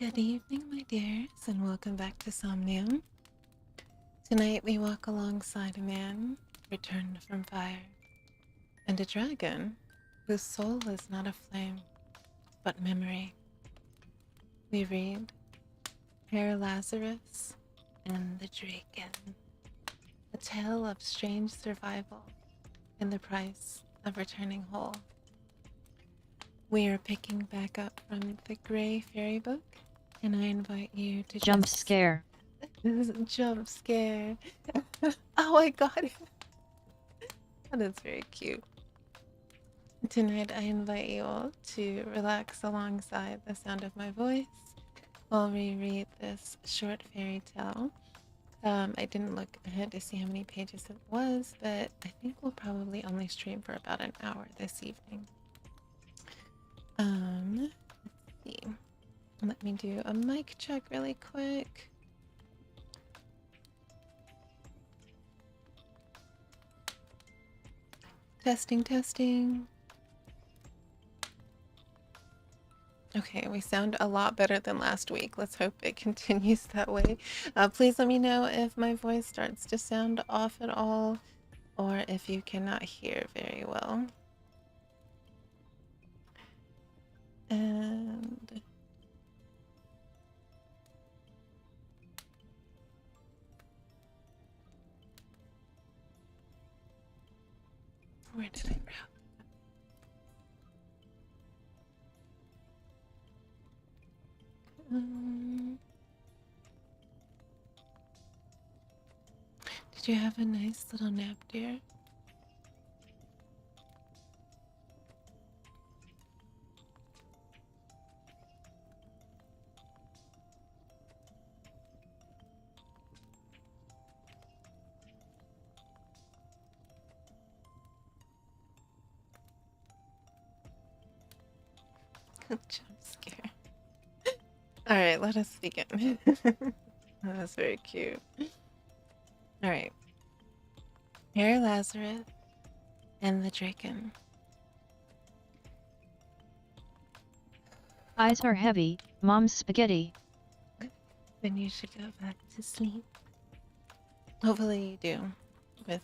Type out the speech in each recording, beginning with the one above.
Good evening, my dears, and welcome back to Somnium. Tonight we walk alongside a man returned from fire, and a dragon whose soul is not a flame, but memory. We read Herr Lazarus and the Draken, a tale of strange survival and the price of returning whole. We are picking back up from the Grey Fairy book, and I invite you to Jump scare. Jump scare. Oh my god. That is very cute. Tonight I invite you all to relax alongside the sound of my voice while we read this short fairy tale. I didn't look ahead to see how many pages it was, but I think we'll probably only stream for about an hour this evening. Let's see. Let me do a mic check really quick. Testing, testing. Okay, we sound a lot better than last week. Let's hope it continues that way. Please let me know if my voice starts to sound off at all, or if you cannot hear very well. And where did I route? Did you have a nice little nap, dear? Jump scare. Alright, let us begin. That was very cute. Alright. Herr Lazarus and the Draken. Eyes are heavy, mom's spaghetti. Then you should go back to sleep. Hopefully you do with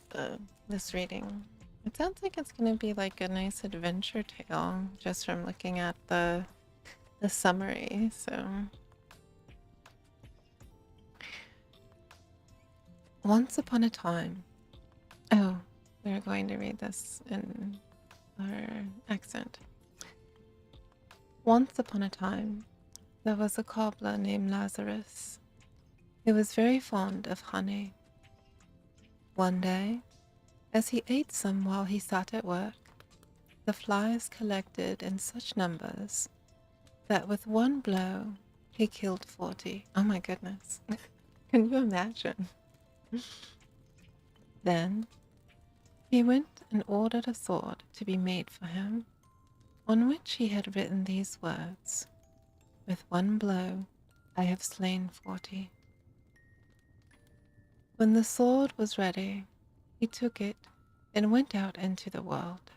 this reading. It sounds like it's going to be like a nice adventure tale just from looking at the summary, so. Once upon a time. Oh, we're going to read this in our accent. Once upon a time, there was a cobbler named Lazarus who was very fond of honey. One day, as he ate some while he sat at work, the flies collected in such numbers that with one blow he killed 40. Oh my goodness. Can you imagine? Then he went and ordered a sword to be made for him, on which he had written these words, "With one blow I have slain 40. When the sword was ready, he took it and went out into the world.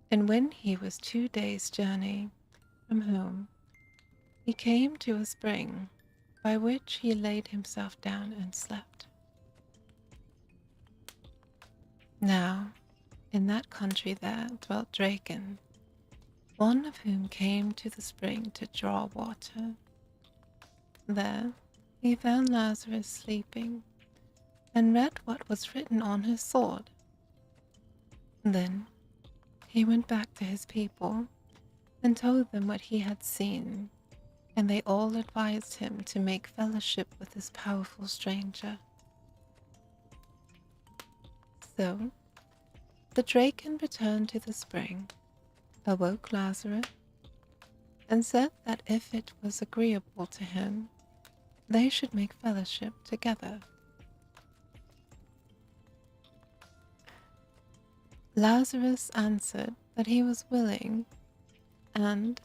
And when he was 2 days' journey from home, he came to a spring by which he laid himself down and slept. Now, in that country there dwelt Draken, one of whom came to the spring to draw water. There he found Lazarus sleeping, and read what was written on his sword. Then he went back to his people and told them what he had seen, and they all advised him to make fellowship with this powerful stranger. So the Draken returned to the spring, awoke Lazarus, and said that if it was agreeable to him, they should make fellowship together. Lazarus answered that he was willing, and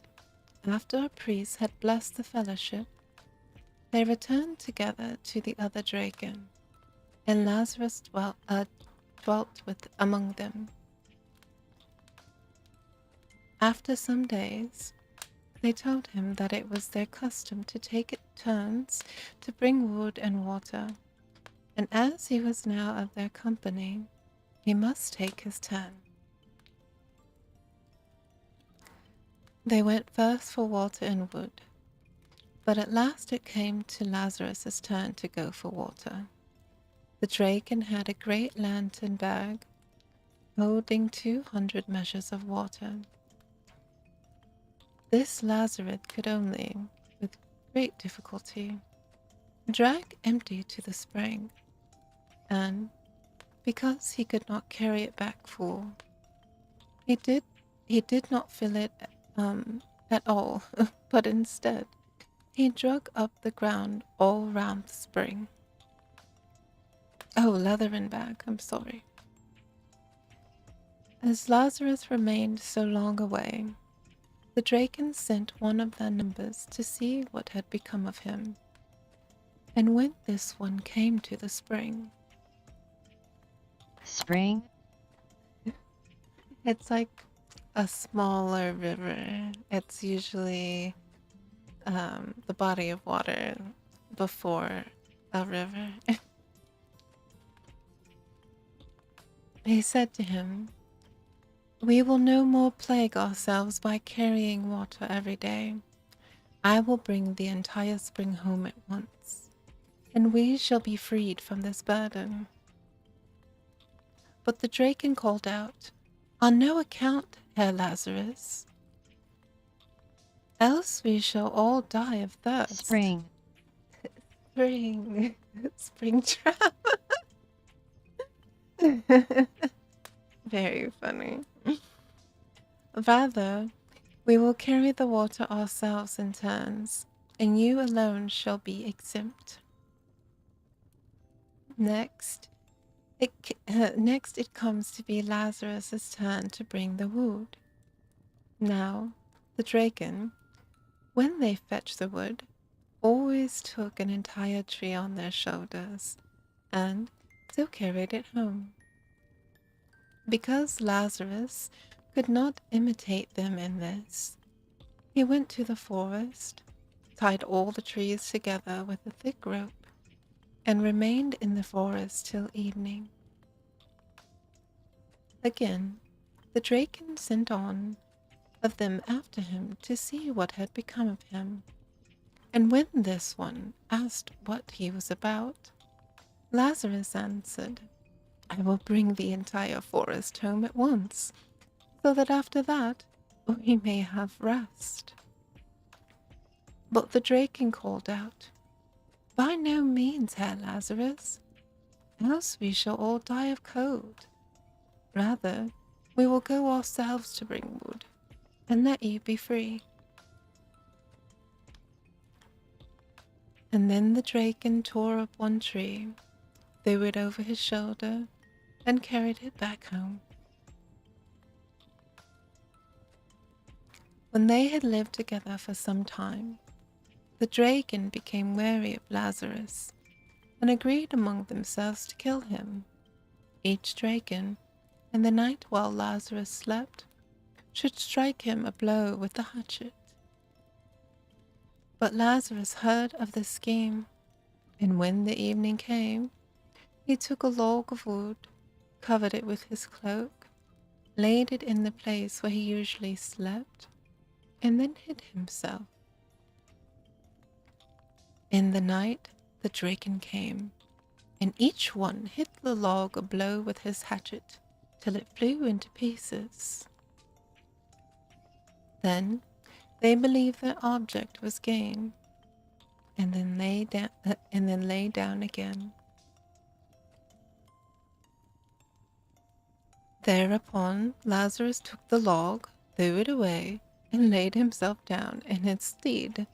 after a priest had blessed the fellowship, they returned together to the other Draken, and Lazarus dwelt among them. After some days, they told him that it was their custom to take it turns to bring wood and water, and as he was now of their company, he must take his turn. They went first for water and wood, but at last it came to Lazarus's turn to go for water. The Draken had a great lantern bag holding 200 measures of water. This Lazarus could only, with great difficulty, drag empty to the spring, and because he could not carry it back full, he did not fill it at all, but instead he dug up the ground all round the spring. Oh, leathern bag, I'm sorry. As Lazarus remained so long away, the Draken sent one of their numbers to see what had become of him. And when this one came to the spring... Spring? It's like a smaller river. It's usually the body of water before a river. He said to him, "We will no more plague ourselves by carrying water every day. I will bring the entire spring home at once, and we shall be freed from this burden." But the Draken called out, "On no account, Herr Lazarus, else we shall all die of thirst." Spring. Spring. Spring trap. Very funny. "Rather, we will carry the water ourselves in turns, and you alone shall be exempt." Next it comes to be Lazarus's turn to bring the wood. Now, the Draken, when they fetched the wood, always took an entire tree on their shoulders, and so carried it home. Because Lazarus could not imitate them in this, he went to the forest, tied all the trees together with a thick rope, and remained in the forest till evening. Again, the Draken sent on of them after him to see what had become of him, and when this one asked what he was about, Lazarus answered, "I will bring the entire forest home at once, so that after that we may have rest." But the Draken called out, "By no means, Herr Lazarus, else we shall all die of cold. Rather, we will go ourselves to bring wood, and let you be free." And then the Draken tore up one tree, threw it over his shoulder, and carried it back home. When they had lived together for some time, the Draken became weary of Lazarus, and agreed among themselves to kill him. Each Draken, in the night while Lazarus slept, should strike him a blow with the hatchet. But Lazarus heard of the scheme, and when the evening came, he took a log of wood, covered it with his cloak, laid it in the place where he usually slept, and then hid himself. In the night the Draken came, and each one hit the log a blow with his hatchet till it flew into pieces. Then they believed their object was gained, and then lay down again. Thereupon Lazarus took the log, threw it away, and laid himself down in its stead.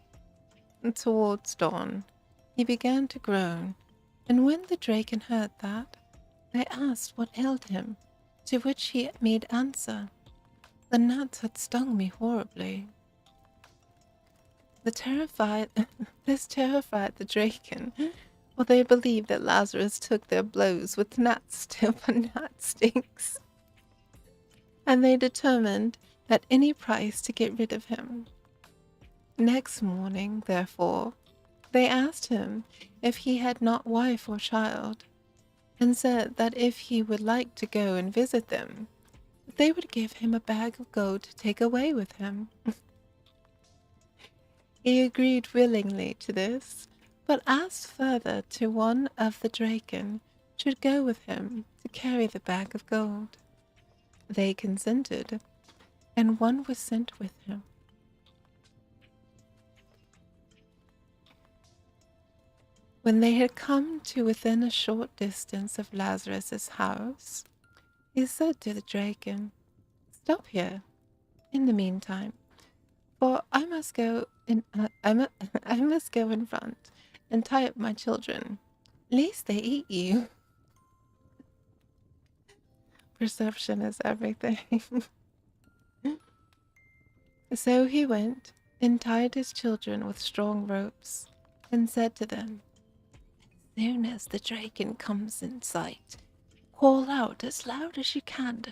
Towards dawn, he began to groan, and when the Draken heard that, they asked what ailed him, to which he made answer, "The gnats had stung me horribly." This terrified the Draken, for they believed that Lazarus took their blows with gnats till the gnat stinks, and they determined at any price to get rid of him. Next morning, therefore, they asked him if he had not wife or child, and said that if he would like to go and visit them, they would give him a bag of gold to take away with him. He agreed willingly to this, but asked further to one of the Draken should go with him to carry the bag of gold. They consented, and one was sent with him. When they had come to within a short distance of Lazarus's house, he said to the Draken, "Stop here, in the meantime, for I must go in. I must go in front and tie up my children, lest they eat you." Perception is everything. So he went and tied his children with strong ropes, and said to them, "As soon as the Draken comes in sight, call out as loud as you can,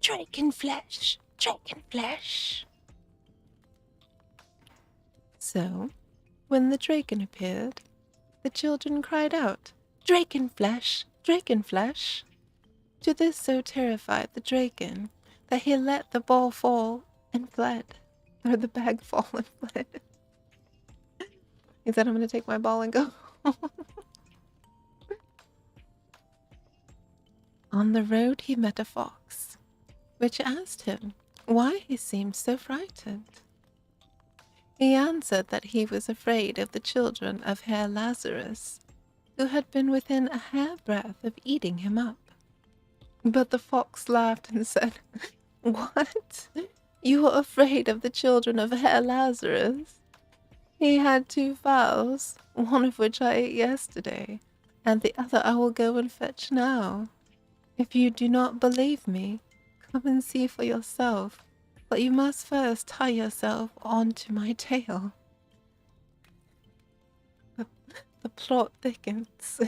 'Draken flesh! Draken flesh!'" So, when the Draken appeared, the children cried out, "Draken flesh! Draken flesh!" To this so terrified the Draken that he let the ball fall and fled, or the bag fall and fled. He said, "I'm going to take my ball and go." On the road he met a fox, which asked him why he seemed so frightened. He answered that he was afraid of the children of Herr Lazarus, who had been within a hairbreadth of eating him up. But the fox laughed and said, "What? You are afraid of the children of Herr Lazarus? He had 2 fowls, one of which I ate yesterday, and the other I will go and fetch now. If you do not believe me, come and see for yourself, but you must first tie yourself onto my tail." The plot thickens.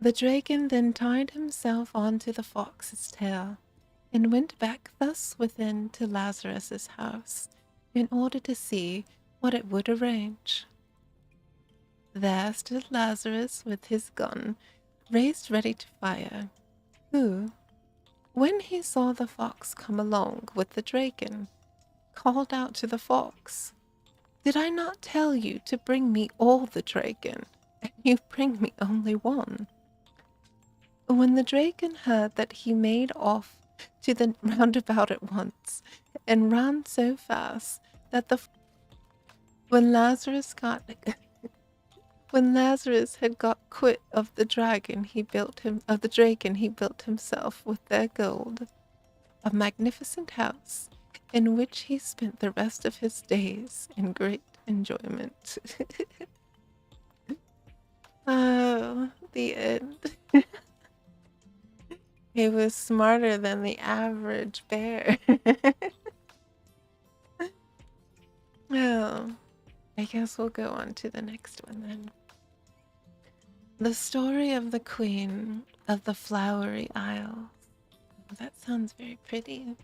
The Draken then tied himself onto the fox's tail, and went back thus within to Lazarus's house, in order to see what it would arrange. There stood Lazarus with his gun raised ready to fire, who, when he saw the fox come along with the Draken, called out to the fox, "Did I not tell you to bring me all the Draken, and you bring me only one?" When the Draken heard that, he made off to the roundabout at once, and ran so fast that when Lazarus had got quit of the Draken, he built himself with their gold a magnificent house, in which he spent the rest of his days in great enjoyment. Oh, the end. He was smarter than the average bear. Oh, I guess we'll go on to the next one then. The story of the Queen of the Flowery Isle. Oh, that sounds very pretty.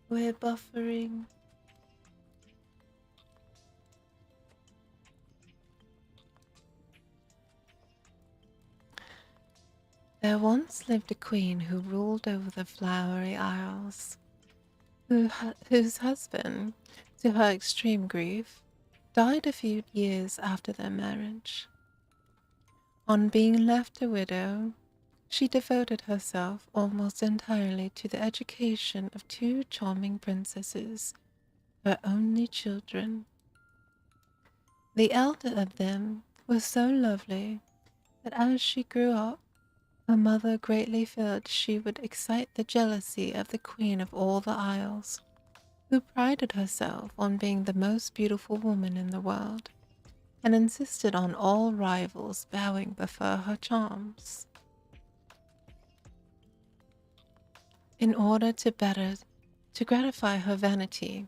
We're buffering. There once lived a queen who ruled over the Flowery Isles, whose husband, to her extreme grief, died a few years after their marriage. On being left a widow, she devoted herself almost entirely to the education of 2 charming princesses, her only children. The elder of them was so lovely that as she grew up, her mother greatly feared she would excite the jealousy of the Queen of all the Isles, who prided herself on being the most beautiful woman in the world, and insisted on all rivals bowing before her charms. In order to gratify her vanity,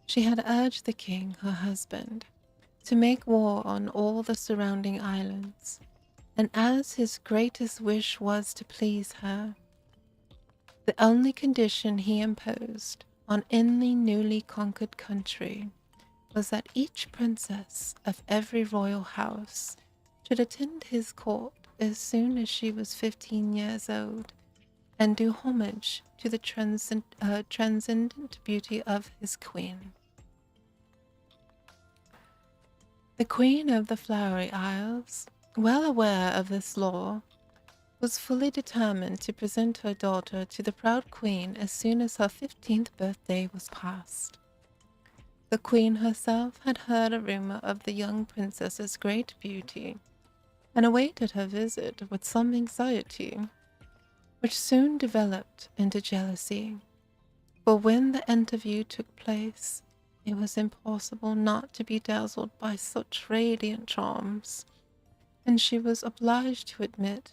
she had urged the king, her husband, to make war on all the surrounding islands, and as his greatest wish was to please her, the only condition he imposed on any newly conquered country was that each princess of every royal house should attend his court as soon as she was 15 years old and do homage to the transcendent beauty of his queen. The Queen of the Flowery Isles, well aware of this law, was fully determined to present her daughter to the proud queen as soon as her 15th birthday was past. The queen herself had heard a rumor of the young princess's great beauty and awaited her visit with some anxiety, which soon developed into jealousy, for when the interview took place, it was impossible not to be dazzled by such radiant charms, and she was obliged to admit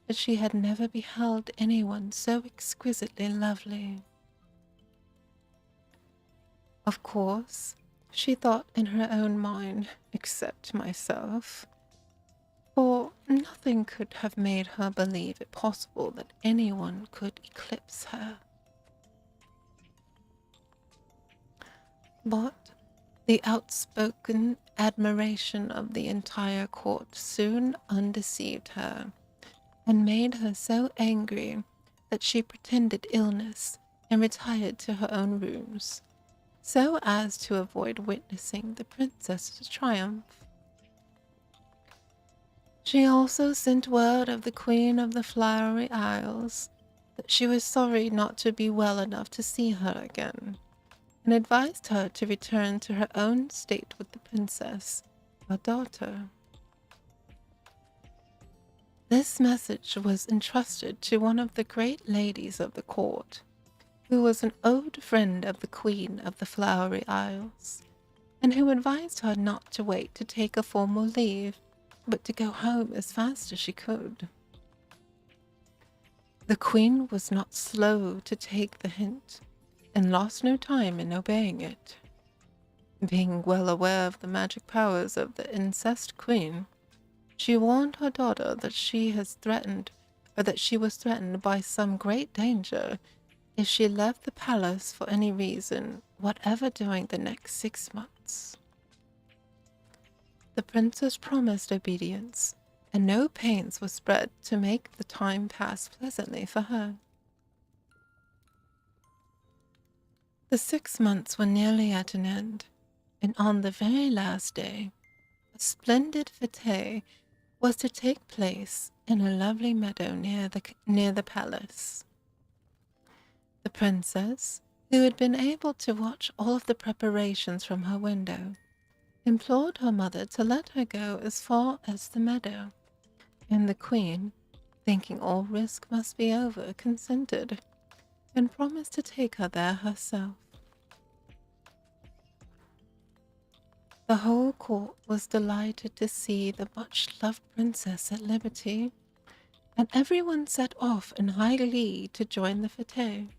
that she had never beheld anyone so exquisitely lovely. Of course, she thought in her own mind, except myself, for nothing could have made her believe it possible that anyone could eclipse her. But the outspoken admiration of the entire court soon undeceived her, and made her so angry that she pretended illness and retired to her own rooms, so as to avoid witnessing the princess's triumph. She also sent word of the Queen of the Flowery Isles that she was sorry not to be well enough to see her again, and advised her to return to her own state with the princess, her daughter. This message was entrusted to one of the great ladies of the court, who was an old friend of the Queen of the Flowery Isles, and who advised her not to wait to take a formal leave, but to go home as fast as she could. The Queen was not slow to take the hint, and lost no time in obeying it. Being well aware of the magic powers of the incest queen, she warned her daughter that she was threatened by some great danger if she left the palace for any reason whatever during the next 6 months. The princess promised obedience, and no pains were spared to make the time pass pleasantly for her. The 6 months were nearly at an end, and on the very last day, a splendid fete was to take place in a lovely meadow near the palace. The princess, who had been able to watch all of the preparations from her window, implored her mother to let her go as far as the meadow, and the queen, thinking all risk must be over, consented, and promised to take her there herself. The whole court was delighted to see the much-loved princess at liberty, and everyone set off in high glee to join the fete.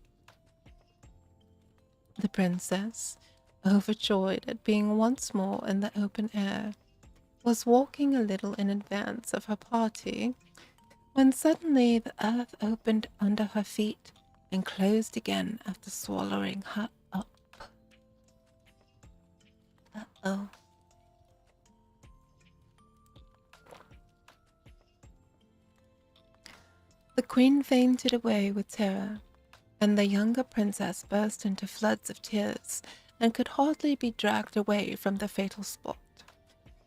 The princess, overjoyed at being once more in the open air, was walking a little in advance of her party, when suddenly the earth opened under her feet and closed again after swallowing her up. Uh-oh. The queen fainted away with terror, and the younger princess burst into floods of tears and could hardly be dragged away from the fatal spot,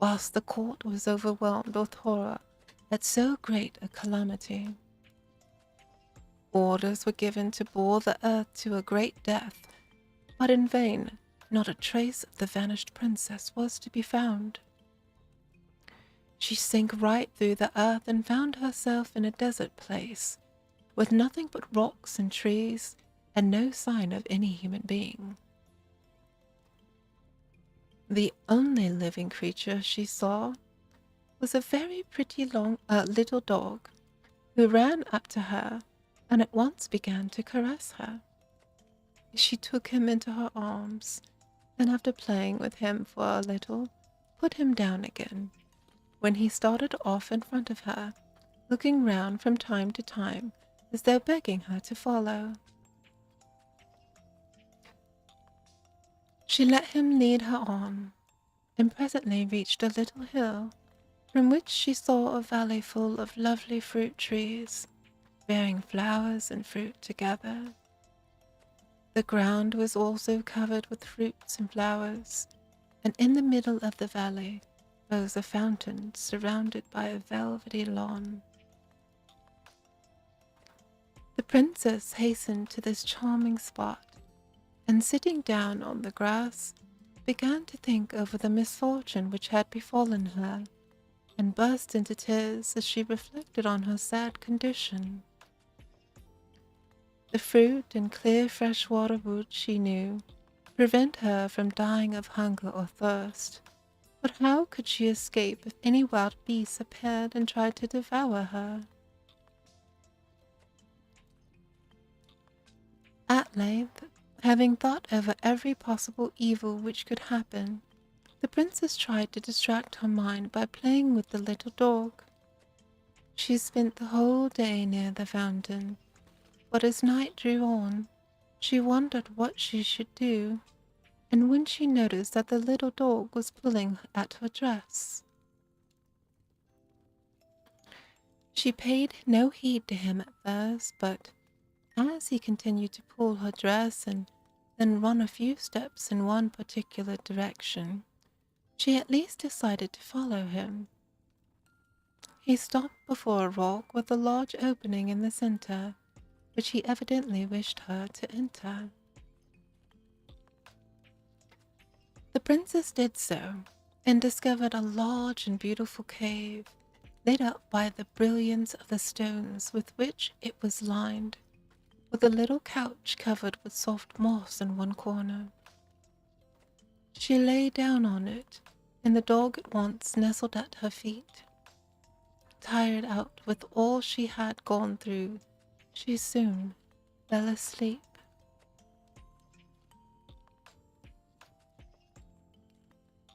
whilst the court was overwhelmed with horror at so great a calamity. Orders were given to bore the earth to a great depth, but in vain. Not a trace of the vanished princess was to be found. She sank right through the earth and found herself in a desert place, with nothing but rocks and trees, and no sign of any human being. The only living creature she saw was a very pretty little dog, who ran up to her and at once began to caress her. She took him into her arms, and after playing with him for a little, put him down again, when he started off in front of her looking round from time to time as though begging her to follow. She let him lead her on, and presently reached a little hill from which she saw a valley full of lovely fruit trees, bearing flowers and fruit together. The ground was also covered with fruits and flowers, and in the middle of the valley rose a fountain surrounded by a velvety lawn. The princess hastened to this charming spot, and sitting down on the grass, began to think over the misfortune which had befallen her, and burst into tears as she reflected on her sad condition. The fruit and clear fresh water would, she knew, prevent her from dying of hunger or thirst, but how could she escape if any wild beasts appeared and tried to devour her? At length, having thought over every possible evil which could happen, the princess tried to distract her mind by playing with the little dog. She spent the whole day near the fountain, but as night drew on, she wondered what she should do, and when she noticed that the little dog was pulling at her dress. She paid no heed to him at first, but as he continued to pull her dress and then run a few steps in one particular direction, she at least decided to follow him. He stopped before a rock with a large opening in the center, which he evidently wished her to enter. The princess did so, and discovered a large and beautiful cave, lit up by the brilliance of the stones with which it was lined, with a little couch covered with soft moss in one corner. She lay down on it, and the dog at once nestled at her feet. Tired out with all she had gone through, she soon fell asleep.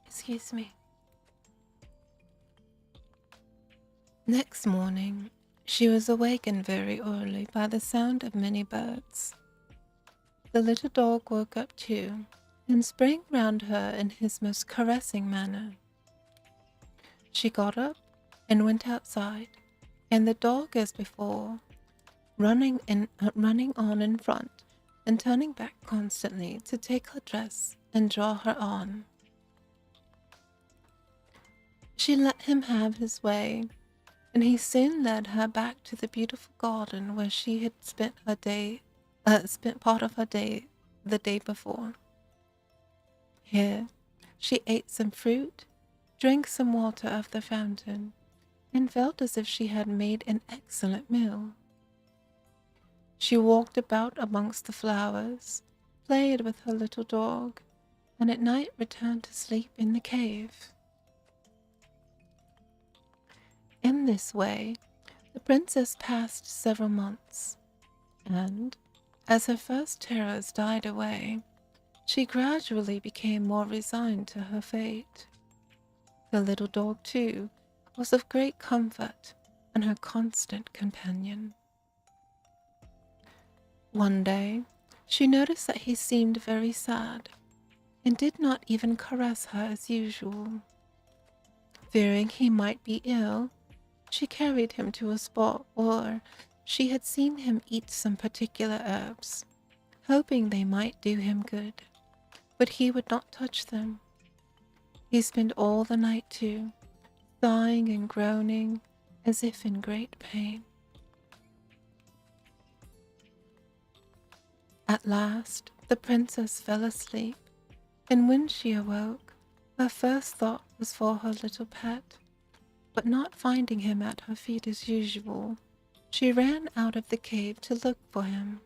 Excuse me. Next morning, she was awakened very early by the sound of many birds. The little dog woke up too, and sprang round her in his most caressing manner. She got up and went outside, and the dog, as before, running on in front and turning back constantly to take her dress and draw her on. She let him have his way, and he soon led her back to the beautiful garden where she had spent part of her day the day before. Here she ate some fruit, drank some water of the fountain, and felt as if she had made an excellent meal. She walked about amongst the flowers, played with her little dog, and at night returned to sleep in the cave. In this way, the princess passed several months, and, as her first terrors died away, she gradually became more resigned to her fate. The little dog, too, was of great comfort and her constant companion. One day, she noticed that he seemed very sad, and did not even caress her as usual. Fearing he might be ill, she carried him to a spot where she had seen him eat some particular herbs, hoping they might do him good, but he would not touch them. He spent all the night too, sighing and groaning as if in great pain. At last, the princess fell asleep, and when she awoke, her first thought was for her little pet, but not finding him at her feet as usual, she ran out of the cave to look for him.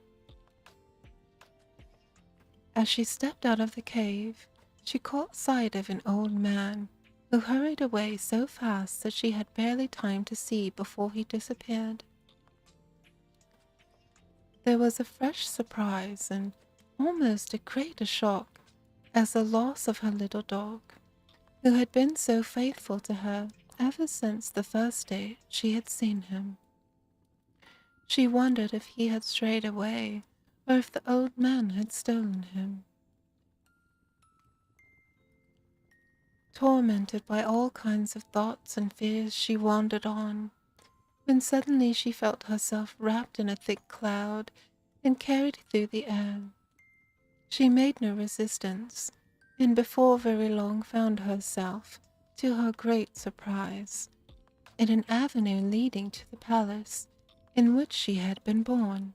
As she stepped out of the cave, she caught sight of an old man who hurried away so fast that she had barely time to see before he disappeared. There was a fresh surprise and almost a greater shock as the loss of her little dog, who had been so faithful to her ever since the first day she had seen him. She wondered if he had strayed away or if the old man had stolen him. Tormented by all kinds of thoughts and fears, she wandered on, when suddenly she felt herself wrapped in a thick cloud and carried through the air. She made no resistance, and before very long found herself, to her great surprise, in an avenue leading to the palace in which she had been born.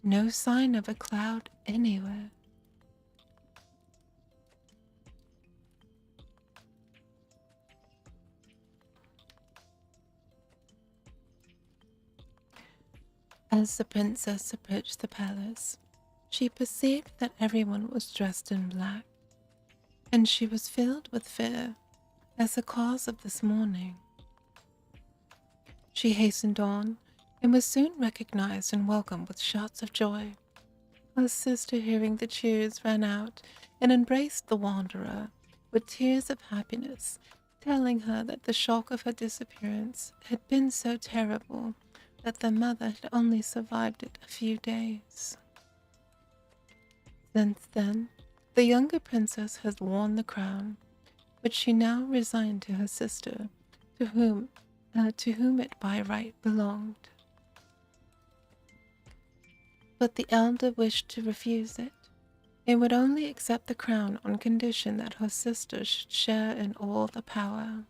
No sign of a cloud anywhere. As the princess approached the palace, she perceived that everyone was dressed in black, and she was filled with fear as the cause of this mourning. She hastened on and was soon recognized and welcomed with shouts of joy. Her sister, hearing the cheers, ran out and embraced the wanderer with tears of happiness, telling her that the shock of her disappearance had been so terrible that the mother had only survived it a few days. Since then, the younger princess has worn the crown, which she now resigned to her sister, to whom it by right belonged. But the elder wished to refuse it, and would only accept the crown on condition that her sister should share in all the power.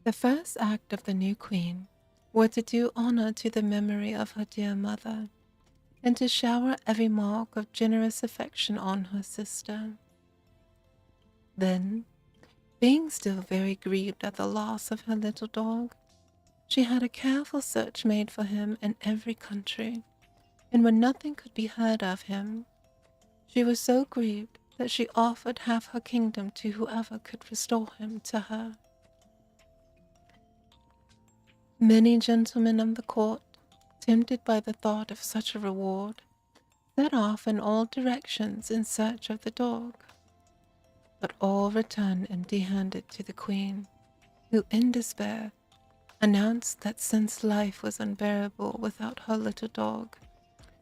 The first act of the new queen was to do honor to the memory of her dear mother, and to shower every mark of generous affection on her sister. Then, being still very grieved at the loss of her little dog, she had a careful search made for him in every country, and when nothing could be heard of him, she was so grieved that she offered half her kingdom to whoever could restore him to her. Many gentlemen of the court, tempted by the thought of such a reward, set off in all directions in search of the dog, but all returned empty-handed to the queen, who in despair announced that since life was unbearable without her little dog,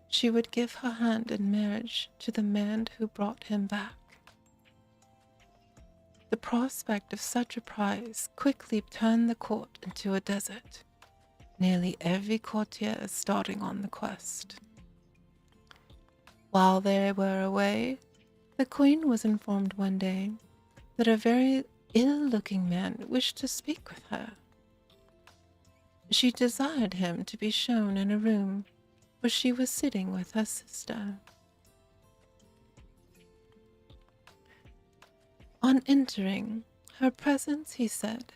she would give her hand in marriage to the man who brought him back. The prospect of such a prize quickly turned the court into a desert, nearly every courtier starting on the quest. While they were away, the queen was informed one day that a very ill-looking man wished to speak with her. She desired him to be shown in a room where she was sitting with her sister. On entering her presence, he said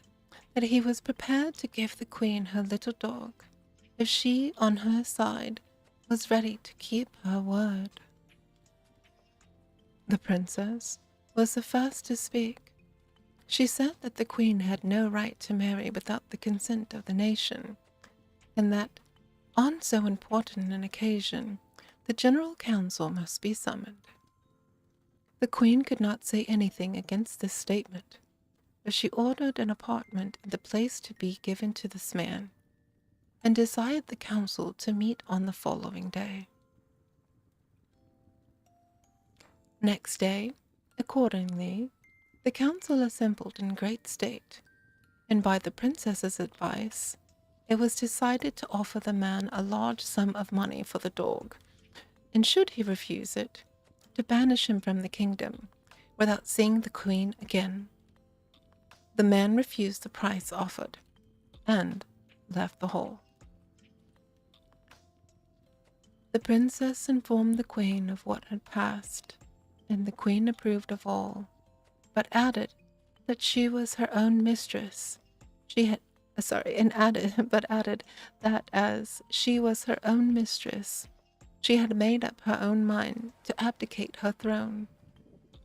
that he was prepared to give the queen her little dog if she, on her side, was ready to keep her word. The princess was the first to speak. She said that the queen had no right to marry without the consent of the nation, and that, on so important an occasion, the General Council must be summoned. The queen could not say anything against this statement, but she ordered an apartment in the place to be given to this man, and desired the council to meet on the following day. Next day, accordingly, the council assembled in great state, and by the princess's advice, it was decided to offer the man a large sum of money for the dog, and should he refuse it, to banish him from the kingdom without seeing the queen again. The man refused the price offered, and left the hall. The princess informed the queen of what had passed, and the queen approved of all, but added that she was her own mistress. Added that as she was her own mistress, she had made up her own mind to abdicate her throne,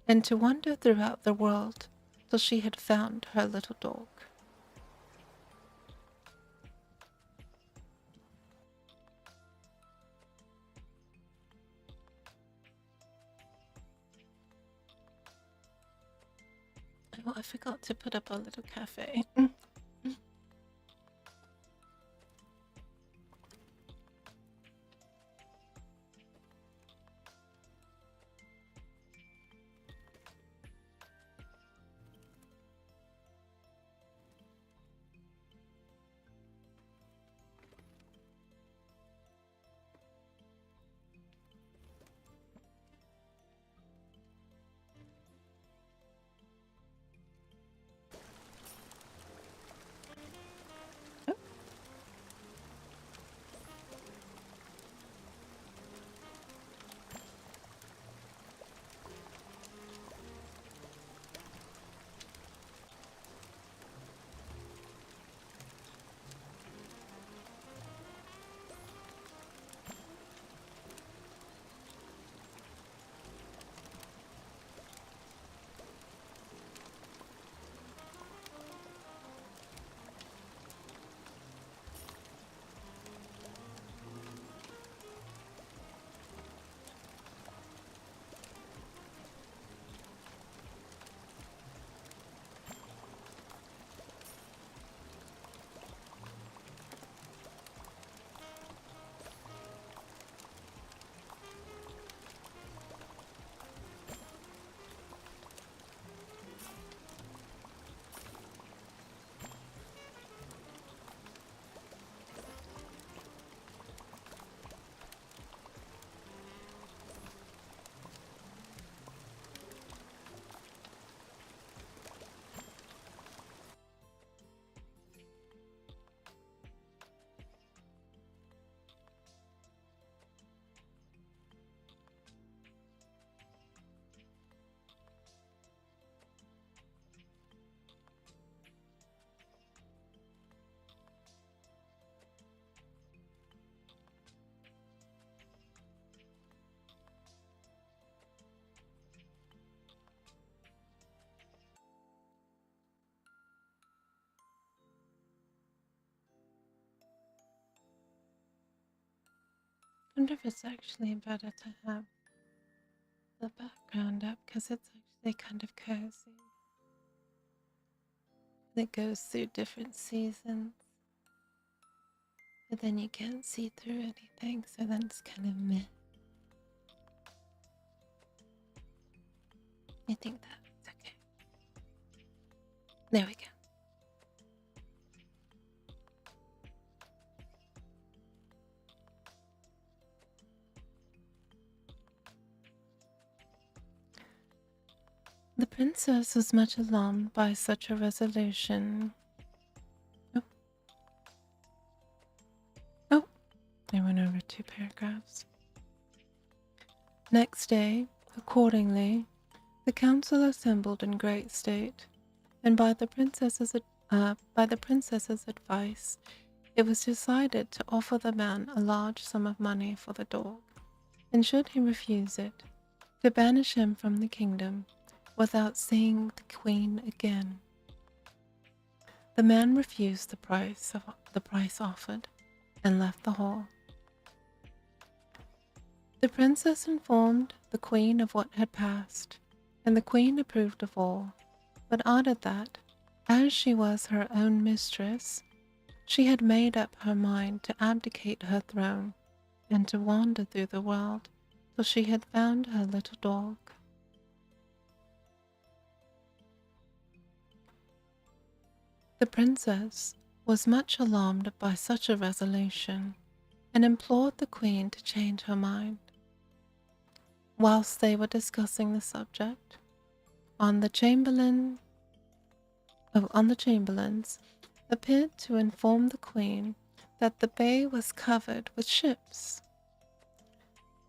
and to wander throughout the world till she had found her little dog. Oh, I forgot to put up our little cafe. I wonder if it's actually better to have the background up because it's actually kind of cozy. It goes through different seasons, but then you can't see through anything, so then it's kind of meh. I think that's okay. There we go. The princess was much alarmed by such a resolution. Oh, I went over 2 paragraphs. Next day, accordingly, the council assembled in great state, and by the princess's advice, it was decided to offer the man a large sum of money for the dog, and should he refuse it, to banish him from the kingdom without seeing the queen again. The man refused the price offered and left the hall. The princess informed the queen of what had passed, and the queen approved of all, but added that, as she was her own mistress, she had made up her mind to abdicate her throne and to wander through the world till she had found her little dog. The princess was much alarmed by such a resolution, and implored the queen to change her mind. Whilst they were discussing the subject, the chamberlains appeared to inform the queen that the bay was covered with ships.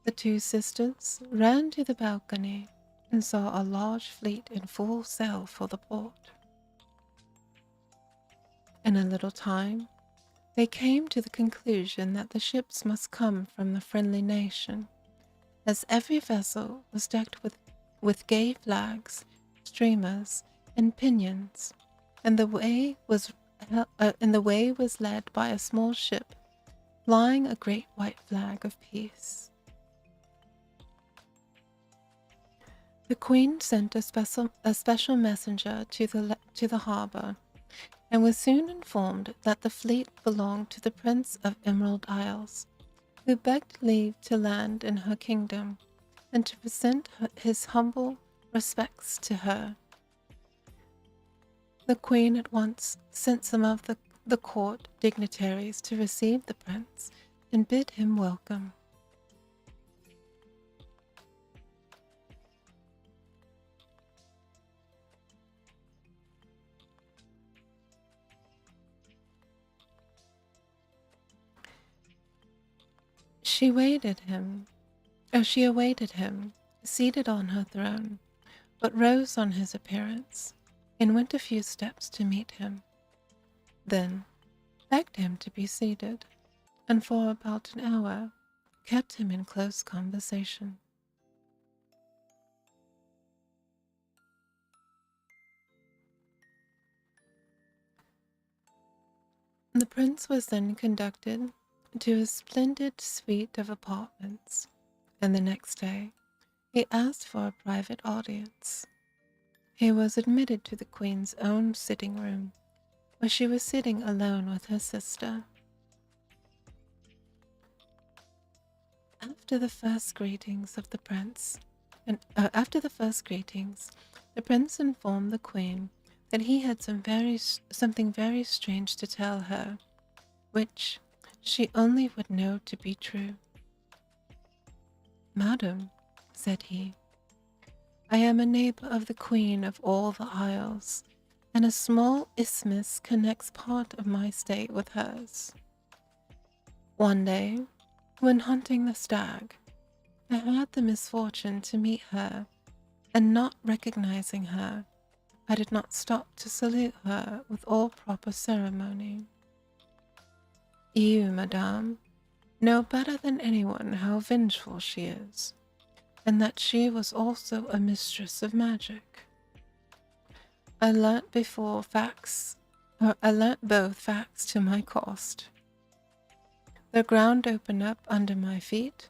The 2 sisters ran to the balcony and saw a large fleet in full sail for the port. In a little time, they came to the conclusion that the ships must come from the friendly nation, as every vessel was decked with gay flags, streamers, and pinions, and the way was led by a small ship flying a great white flag of peace. The queen sent a special messenger to the harbor, and was soon informed that the fleet belonged to the Prince of Emerald Isles, who begged leave to land in her kingdom and to present his humble respects to her. The queen at once sent some of the court dignitaries to receive the prince and bid him welcome. She awaited him, seated on her throne, but rose on his appearance and went a few steps to meet him. Then begged him to be seated, and for about an hour kept him in close conversation. The prince was then conducted to a splendid suite of apartments, and the next day he asked for a private audience. He was admitted to the queen's own sitting room, where she was sitting alone with her sister. After the first greetings, the prince informed the queen that he had something very strange to tell her, which she only would know to be true. "Madam," said he, "I am a neighbor of the Queen of all the Isles, and a small isthmus connects part of my state with hers. One day, when hunting the stag, I had the misfortune to meet her, and not recognizing her, I did not stop to salute her with all proper ceremony. You, madame, know better than anyone how vengeful she is, and that she was also a mistress of magic. I learnt both facts to my cost. The ground opened up under my feet,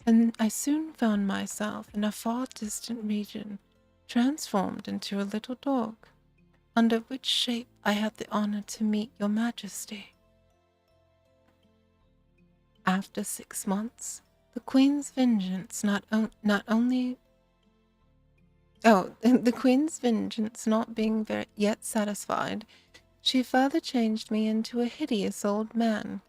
and I soon found myself in a far distant region, transformed into a little dog, under which shape I had the honor to meet your majesty. After 6 months, the queen's vengeance not being yet satisfied, she further changed me into a hideous old man,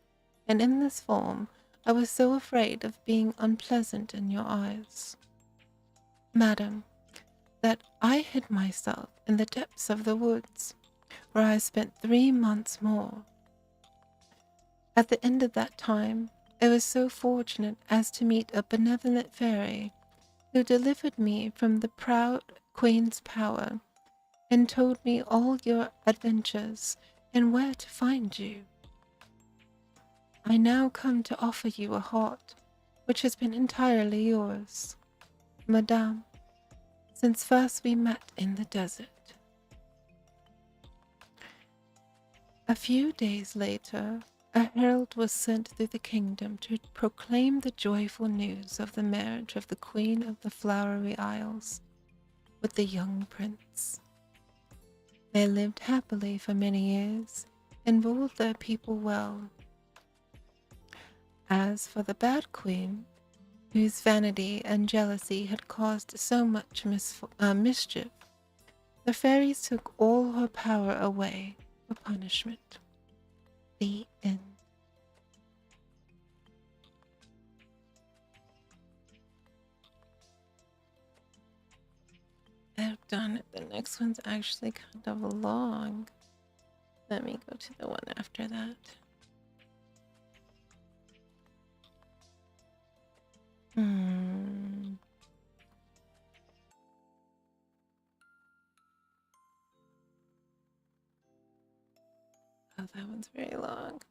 and in this form I was so afraid of being unpleasant in your eyes, madam, that I hid myself in the depths of the woods, where I spent 3 months more. At the end of that time, I was so fortunate as to meet a benevolent fairy who delivered me from the proud queen's power and told me all your adventures and where to find you. I now come to offer you a heart which has been entirely yours, madame, since first we met in the desert." A few days later, a herald was sent through the kingdom to proclaim the joyful news of the marriage of the Queen of the Flowery Isles with the young prince. They lived happily for many years and ruled their people well. As for the bad queen, whose vanity and jealousy had caused so much mischief, the fairies took all her power away for punishment. The end. Oh, darn it. The next one's actually kind of long. Let me go to the one after that. Oh, that one's very long.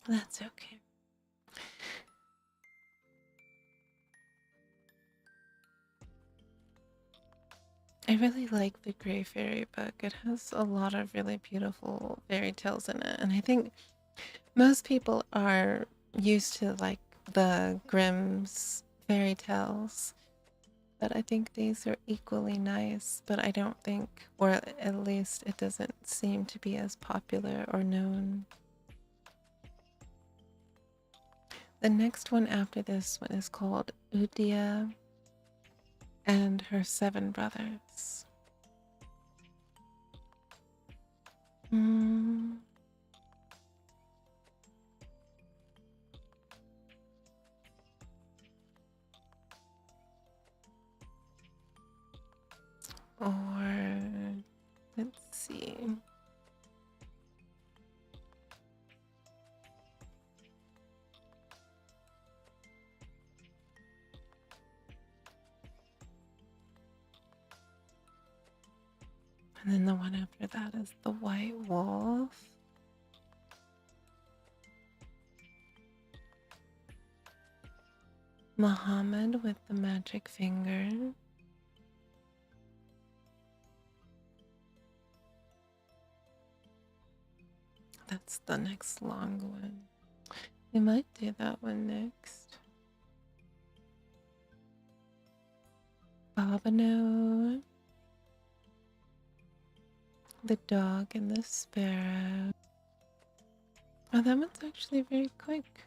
That's okay. I really like the Grey Fairy book. It has a lot of really beautiful fairy tales in it. And I think most people are used to like the Grimm's fairy tales. But I think these are equally nice, but I don't think, or at least it doesn't seem to be as popular or known. The next one after this one is called Udia and her 7 brothers. Or let's see. And then the one after that is the White Wolf. Muhammad with the magic finger. That's the next long one. We might do that one next. Bobino. The dog and the sparrow. Oh, that one's actually very quick.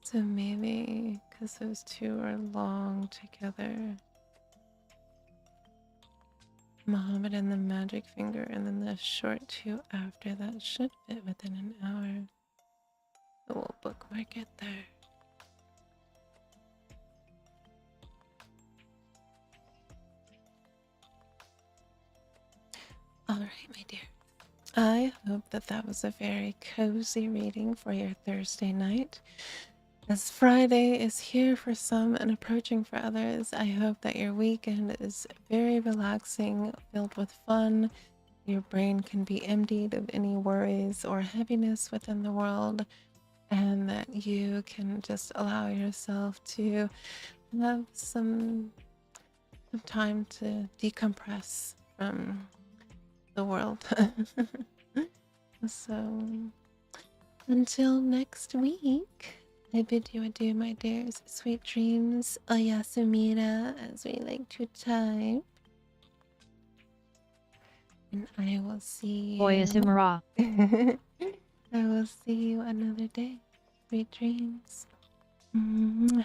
So maybe because those two are long together. Muhammad and the magic finger, and then the short two after that should fit within an hour. So we'll bookmark it there. Alright, my dear. I hope that that was a very cozy reading for your Thursday night. As Friday is here for some and approaching for others, I hope that your weekend is very relaxing, filled with fun. Your brain can be emptied of any worries or heaviness within the world, and that you can just allow yourself to have some time to decompress from the world. So, until next week, I bid you adieu, my dears. Sweet dreams, Oyasumira, as we like to type. And I will see you. Oyasumira. I will see you another day. Sweet dreams. Mwah.